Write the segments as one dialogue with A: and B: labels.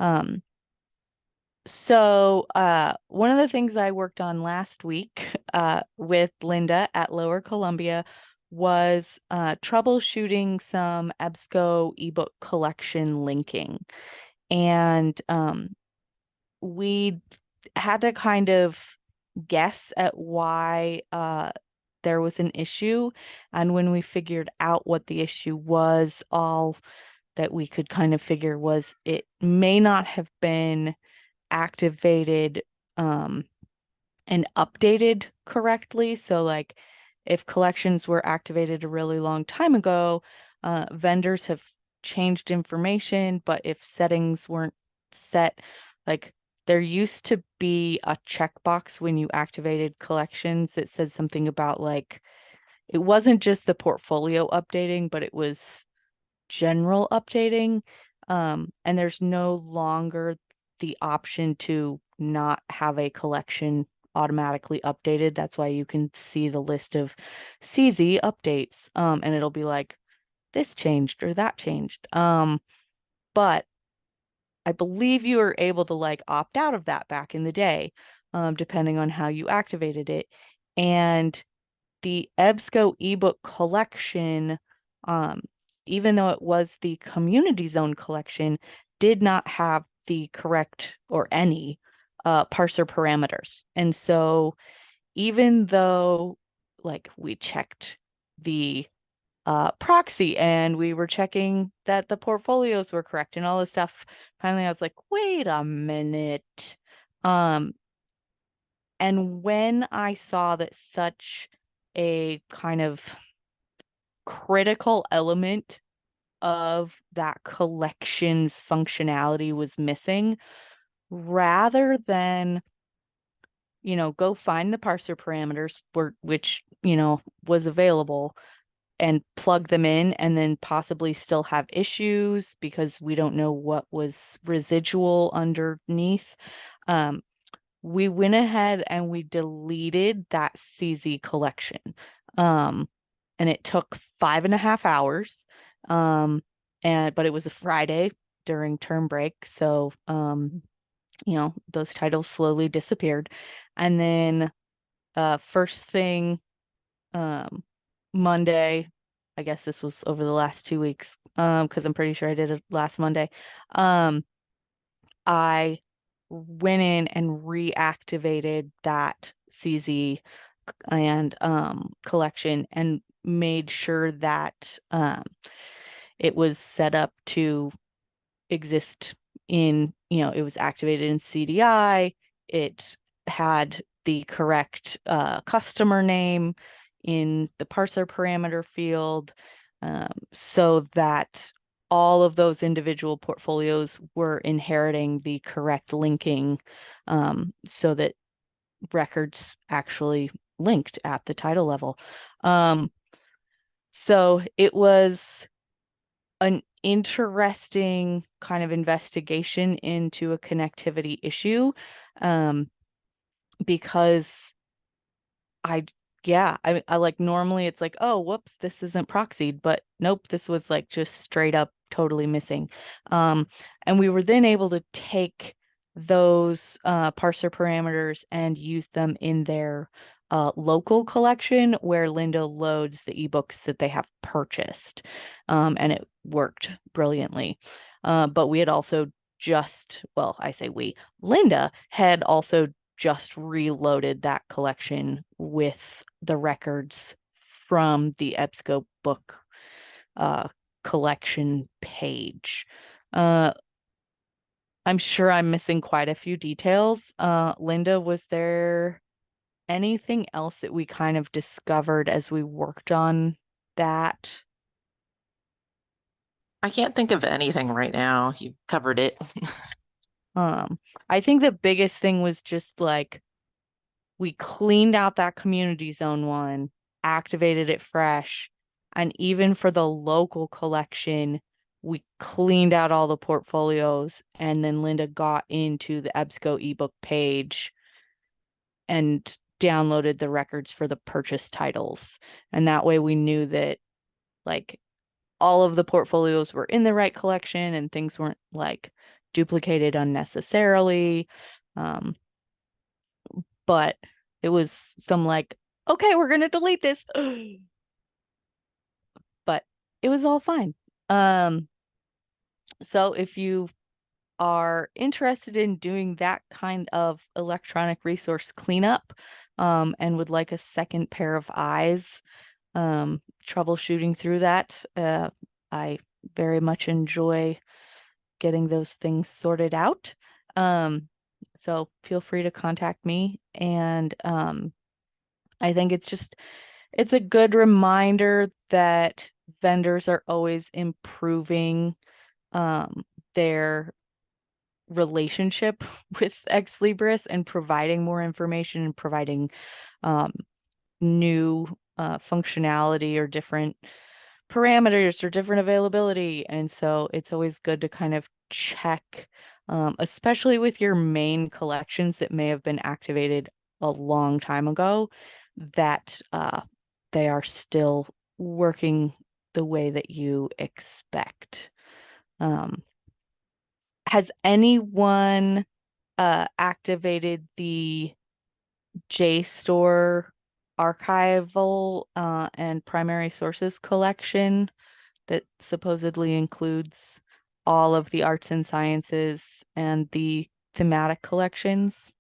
A: Um, so one of the things I worked on last week with Linda at Lower Columbia was troubleshooting some EBSCO ebook collection linking. And we had to kind of guess at why there was an issue. And when we figured out what the issue was, all that we could kind of figure was it may not have been activated um, and updated correctly. So, like, if collections were activated a really long time ago, vendors have changed information, but if settings weren't set, like, there used to be a checkbox when you activated collections that said something about, like, it wasn't just the portfolio updating, but it was general updating. And there's no longer the option to not have a collection automatically updated. That's why you can see the list of CZ updates. And it'll be like this changed or that changed. But I believe you were able to like opt out of that back in the day, depending on how you activated it. And the EBSCO ebook collection, um, even though it was the community zone collection, did not have the correct or any parser parameters. And so even though like we checked the proxy and we were checking that the portfolios were correct and all this stuff, finally I was like, wait a minute. Um, and when I saw that such a kind of critical element of that collection's functionality was missing, rather than, go find the parser parameters which, was available and plug them in and then possibly still have issues because we don't know what was residual underneath. Um, we went ahead and we deleted that CZ collection. Um, and it took 5.5 hours. But it was a Friday during term break, so those titles slowly disappeared. And then first thing um Monday, I guess this was over the last 2 weeks, because I'm pretty sure I did it last Monday. Um, I went in and reactivated that CZ and collection and made sure that it was set up to exist it was activated in CDI. It had the correct customer name in the parser parameter field, so that all of those individual portfolios were inheriting the correct linking, so that records actually linked at the title level. Um, so it was an interesting kind of investigation into a connectivity issue, um, because I, yeah, I like normally it's like, oh, whoops, this isn't proxied, but nope, this was like just straight up totally missing. Um, and we were then able to take those parser parameters and use them in their local collection where Linda loads the ebooks that they have purchased. And it worked brilliantly. But we had also well, I say we, Linda had also just reloaded that collection with the records from the EBSCO book uh, collection page. Uh, I'm sure I'm missing quite a few details. Linda, was there anything else that we kind of discovered as we worked on that?
B: I can't think of anything right now. You covered it.
A: Um, I think the biggest thing was just like we cleaned out that community zone one, activated it fresh, and even for the local collection, we cleaned out all the portfolios, and then Linda got into the EBSCO ebook page and downloaded the records for the purchase titles. And that way we knew that like all of the portfolios were in the right collection and things weren't like duplicated unnecessarily. Um, but it was some like, okay, we're gonna delete this. But it was all fine. So if you are interested in doing that kind of electronic resource cleanup, and would like a second pair of eyes, troubleshooting through that, I very much enjoy getting those things sorted out. Um, so feel free to contact me. And I think it's a good reminder that vendors are always improving their relationship with Ex Libris and providing more information and providing um, new functionality or different parameters or different availability. And so it's always good to kind of check, especially with your main collections that may have been activated a long time ago, that they are still working the way that you expect. Um, has anyone activated the JSTOR archival and primary sources collection that supposedly includes all of the arts and sciences and the thematic collections?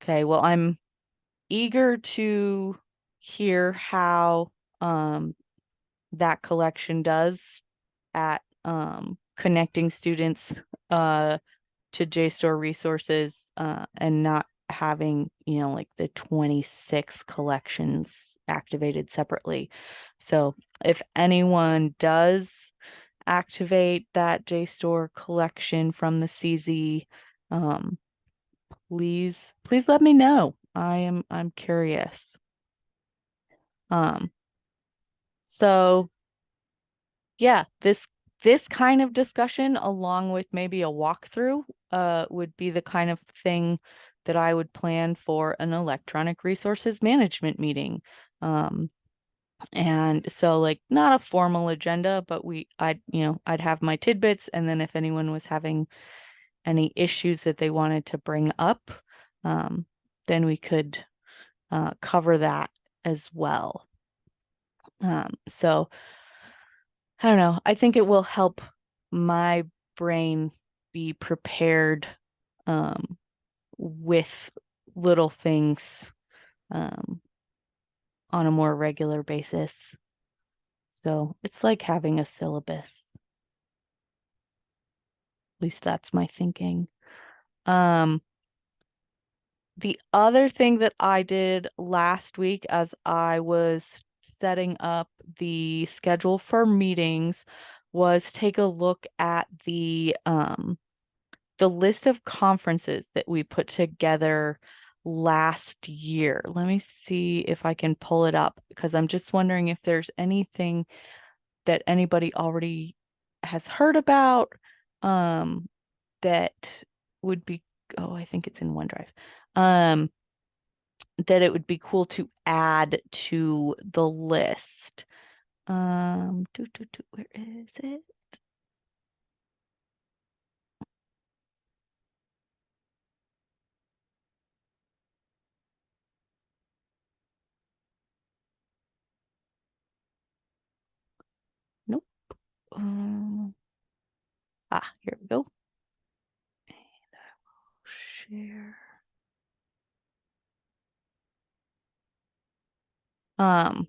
A: Okay, well, I'm eager to hear how um, that collection does at connecting students to JSTOR resources and not having, like the 26 collections activated separately. So if anyone does activate that JSTOR collection from the CZ, um, please let me know. I'm curious. Um, so yeah, this kind of discussion, along with maybe a walkthrough, would be the kind of thing that I would plan for an electronic resources management meeting. Um, and so like not a formal agenda, but I'd have my tidbits, and then if anyone was having any issues that they wanted to bring up, um, then we could cover that as well. So I don't know. I think it will help my brain be prepared um, with little things um, on a more regular basis. So it's like having a syllabus. At least that's my thinking. Um, the other thing that I did last week as I was setting up the schedule for meetings was take a look at the list of conferences that we put together last year. Let me see if I can pull it up because I'm just wondering if there's anything that anybody already has heard about um, that would be, oh, I think it's in OneDrive. Um, that it would be cool to add to the list. Where is it? Nope. Here we go. And I will share. Um,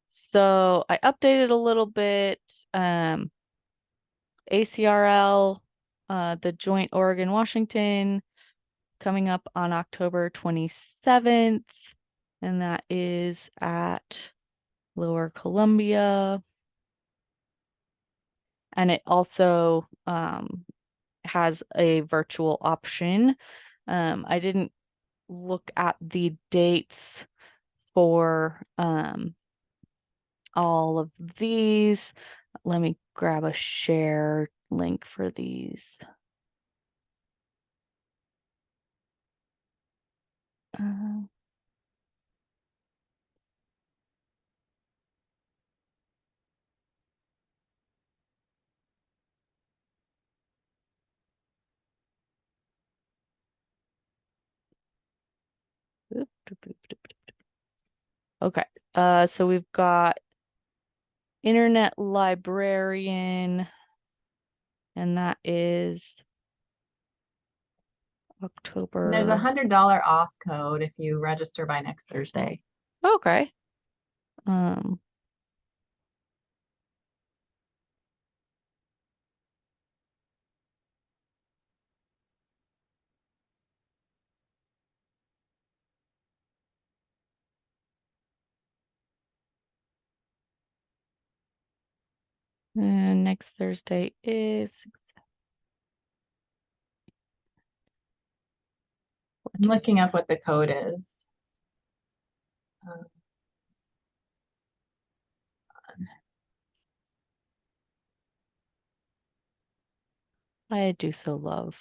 A: so I updated a little bit. Um, ACRL, the Joint Oregon-Washington, coming up on October 27th, and that is at Lower Columbia. And it also has a virtual option. I didn't look at the dates for all of these. Let me grab a share link for these. Uh, Okay. So we've got internet librarian, and that is
C: There's a
A: October.
C: $100 off code if you register by next Thursday.
A: Okay. Um, and next Thursday is
C: I'm looking up what the code is.
A: I do so love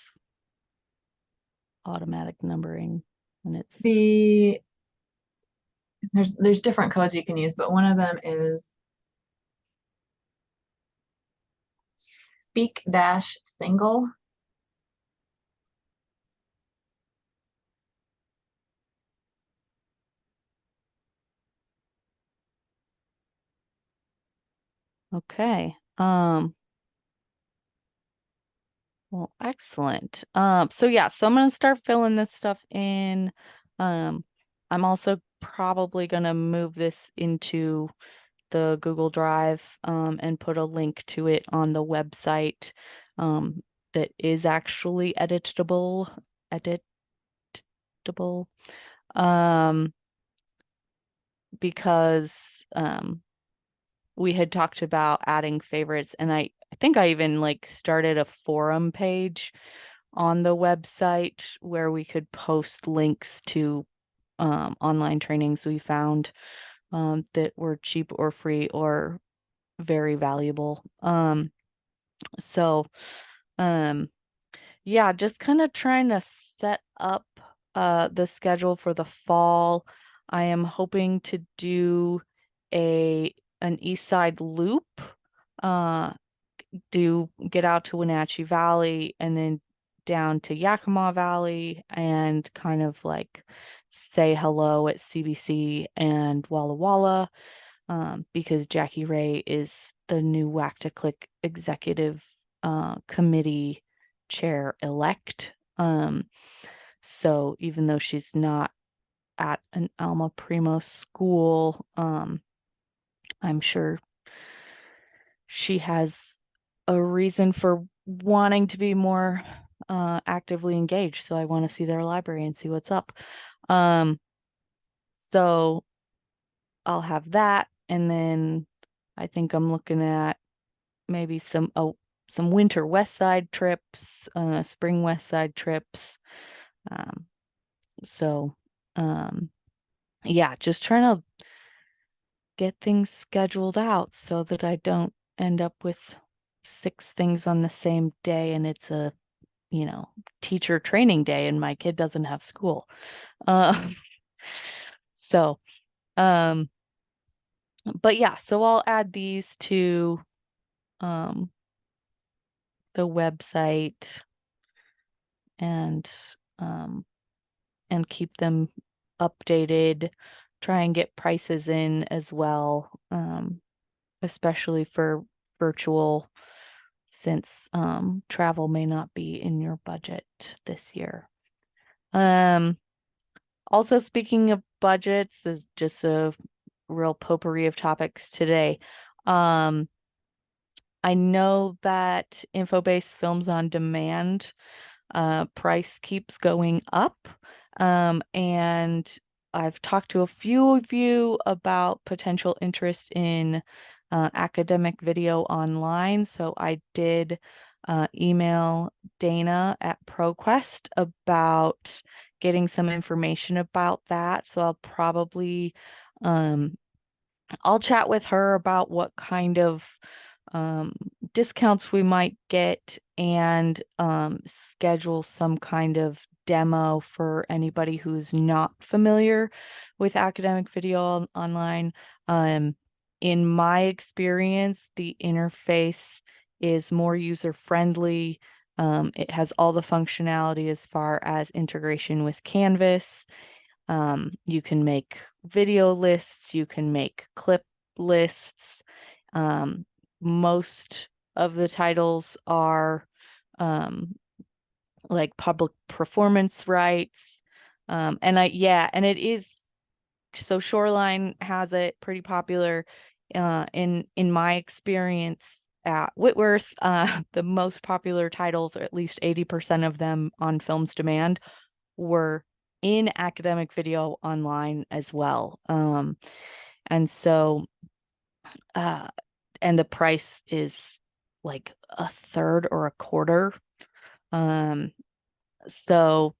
A: automatic numbering when it's
C: There's different codes you can use, but one of them is speak dash single.
A: okay. Well, excellent. So yeah, so I'm gonna start filling this stuff in. I'm also probably gonna move this into the Google Drive, and put a link to it on the website, that is actually editable, um, because, we had talked about adding favorites, and I think I even like started a forum page on the website where we could post links to online trainings we found, that were cheap or free or very valuable. So um yeah, just kind of trying to set up the schedule for the fall. I am hoping to do an East Side loop, uh do get out to Wenatchee Valley and then down to Yakima Valley and kind of like say hello at CBC and Walla Walla, because Jackie Ray is the new Whack to Click executive committee chair elect. So even though she's not at an Alma Primo school, I'm sure she has a reason for wanting to be more actively engaged. So I want to see their library and see what's up. So I'll have that, and then I think I'm looking at maybe some winter West Side trips, spring West Side trips. Um, so yeah, just trying to get things scheduled out so that I don't end up with 6 things on the same day and it's a, teacher training day and my kid doesn't have school. Uh, so, um, but yeah, so I'll add these to um, the website and um, and keep them updated. Try and get prices in as well, especially for virtual, since travel may not be in your budget this year. Also, speaking of budgets, is just a real potpourri of topics today. Um, I know that InfoBase Films on Demand price keeps going up. And I've talked to a few of you about potential interest in academic video online. So I did email Dana at ProQuest about getting some information about that. So I'll chat with her about what kind of discounts we might get, and schedule some kind of demo for anybody who's not familiar with academic video online. In my experience, the interface is more user friendly. It has all the functionality as far as integration with Canvas. You can make video lists, you can make clip lists. Most of the titles are like public performance rights. And it is, so Shoreline has it pretty popular. In my experience at Whitworth, the most popular titles, or at least 80% of them on Films Demand, were in academic video online as well. And so and the price is like a third or a quarter. So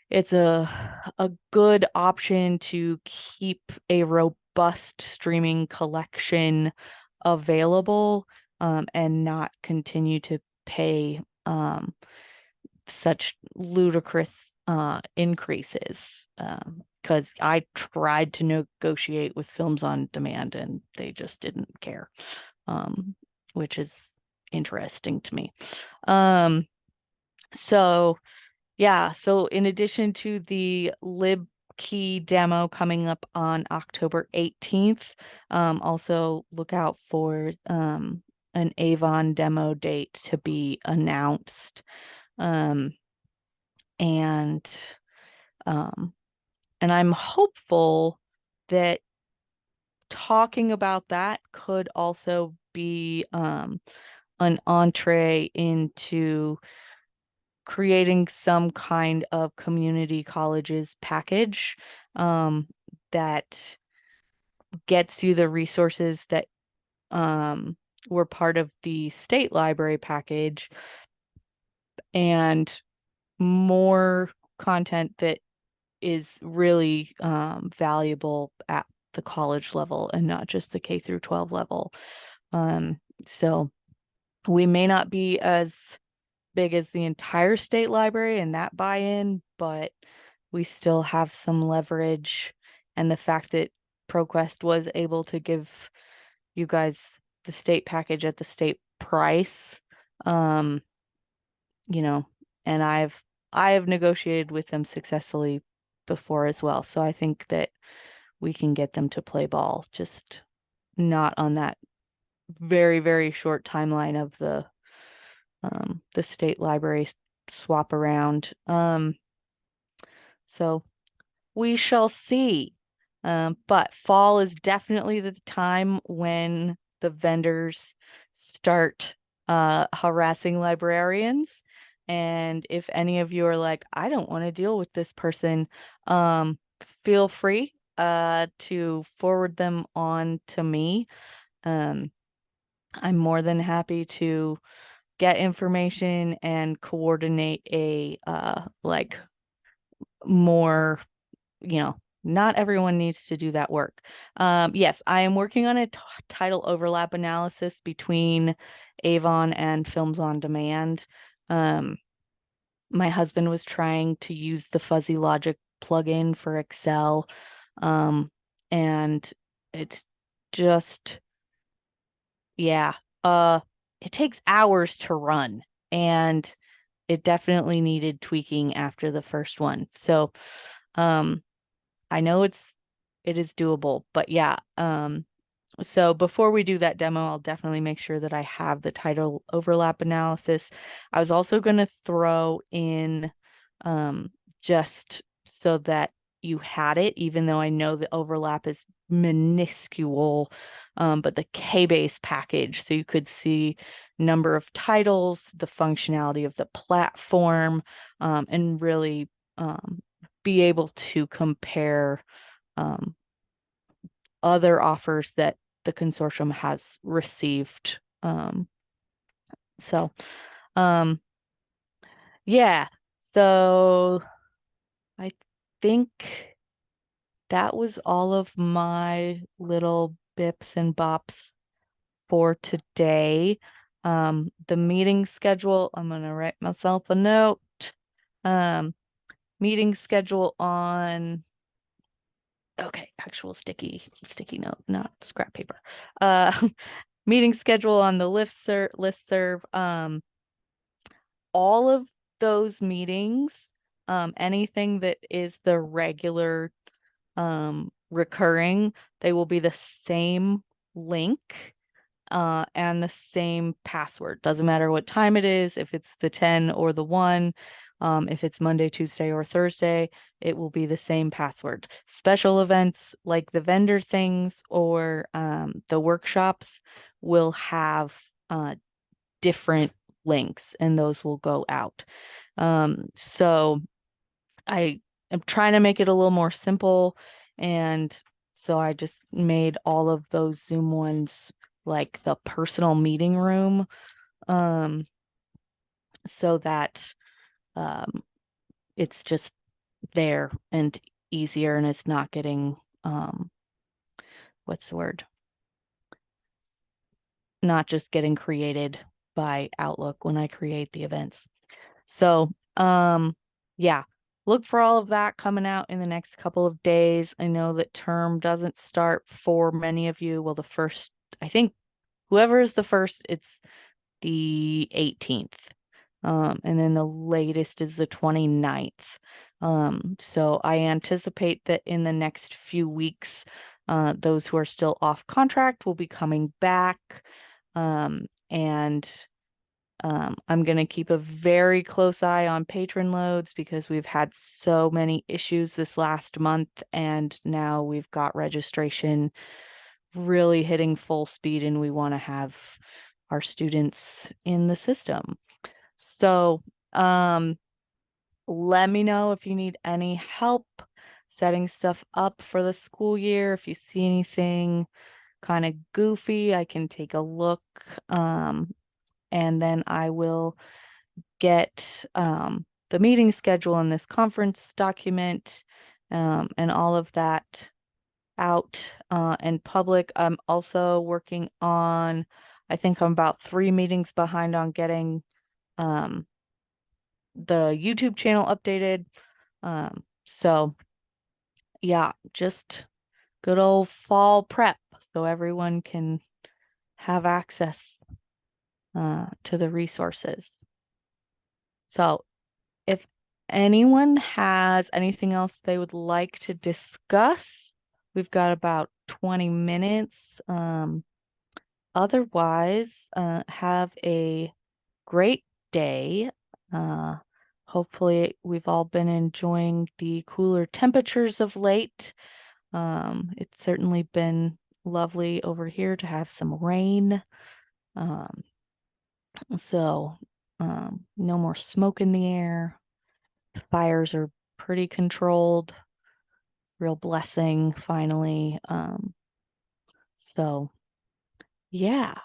A: it's a good option to keep a robust streaming collection available, and not continue to pay such ludicrous increases. Because I tried to negotiate with Films on Demand and they just didn't care, which is interesting to me. So yeah, so in addition to the LibKey demo coming up on October 18th, also look out for an Avon demo date to be announced. And I'm hopeful that talking about that could also be an entree into creating some kind of community colleges package that gets you the resources that were part of the state library package, and more content that is really valuable at the college level and not just the K through 12 level. So we may not be as big as the entire state library and that buy-in, but we still have some leverage. And the fact that ProQuest was able to give you guys the state package at the state price, and I've negotiated with them successfully before as well. So I think that we can get them to play ball, just not on that very, very short timeline of the state library swap around. So we shall see. But fall is definitely the time when the vendors start harassing librarians. And if any of you are like, I don't want to deal with this person, feel free to forward them on to me. I'm more than happy to get information and coordinate a like more, not everyone needs to do that work. Yes, I am working on a title overlap analysis between Avon and Films on Demand. My husband was trying to use the Fuzzy Logic plugin for Excel, and it's just, yeah, it takes hours to run, and it definitely needed tweaking after the first one. So, I know it is doable, but yeah. So before we do that demo, I'll definitely make sure that I have the title overlap analysis. I was also going to throw in, just so that you had it, even though I know the overlap is minuscule, but the KBase package, so you could see number of titles, the functionality of the platform, and really be able to compare other offers that the consortium has received. So, yeah. So I think that was all of my little bips and bops for today. The meeting schedule, I'm gonna write myself a note. Meeting schedule on, okay, actual sticky note, not scrap paper. Meeting schedule on the listserv. All of those meetings Anything that is the regular recurring, they will be the same link and the same password. Doesn't matter what time it is, if it's the 10 or the 1, if it's Monday, Tuesday, or Thursday, it will be the same password. Special events like the vendor things or the workshops will have different links, and those will go out. So I am trying to make it a little more simple, and so I just made all of those Zoom ones like the personal meeting room, so that it's just there and easier, and it's not getting what's the word? Not just getting created by Outlook when I create the events. So, yeah, look for all of that coming out in the next couple of days. I know that term doesn't start for many of you. Well, the first, I think whoever is the first, it's the 18th. And then the latest is the 29th. So I anticipate that in the next few weeks, those who are still off contract will be coming back. And I'm going to keep a very close eye on patron loads because we've had so many issues this last month, and now we've got registration really hitting full speed, and we want to have our students in the system. So, let me know if you need any help setting stuff up for the school year. If you see anything kind of goofy, I can take a look. And then I will get the meeting schedule and this conference document and all of that out in public. I'm also working on, I think I'm about 3 meetings behind on getting the YouTube channel updated. So yeah, just good old fall prep so everyone can have access to the resources. So if anyone has anything else they would like to discuss, we've got about 20 minutes. Otherwise, have a great day. Hopefully we've all been enjoying the cooler temperatures of late. It's certainly been lovely over here to have some rain. So no more smoke in the air. Fires are pretty controlled. Real blessing finally. So yeah.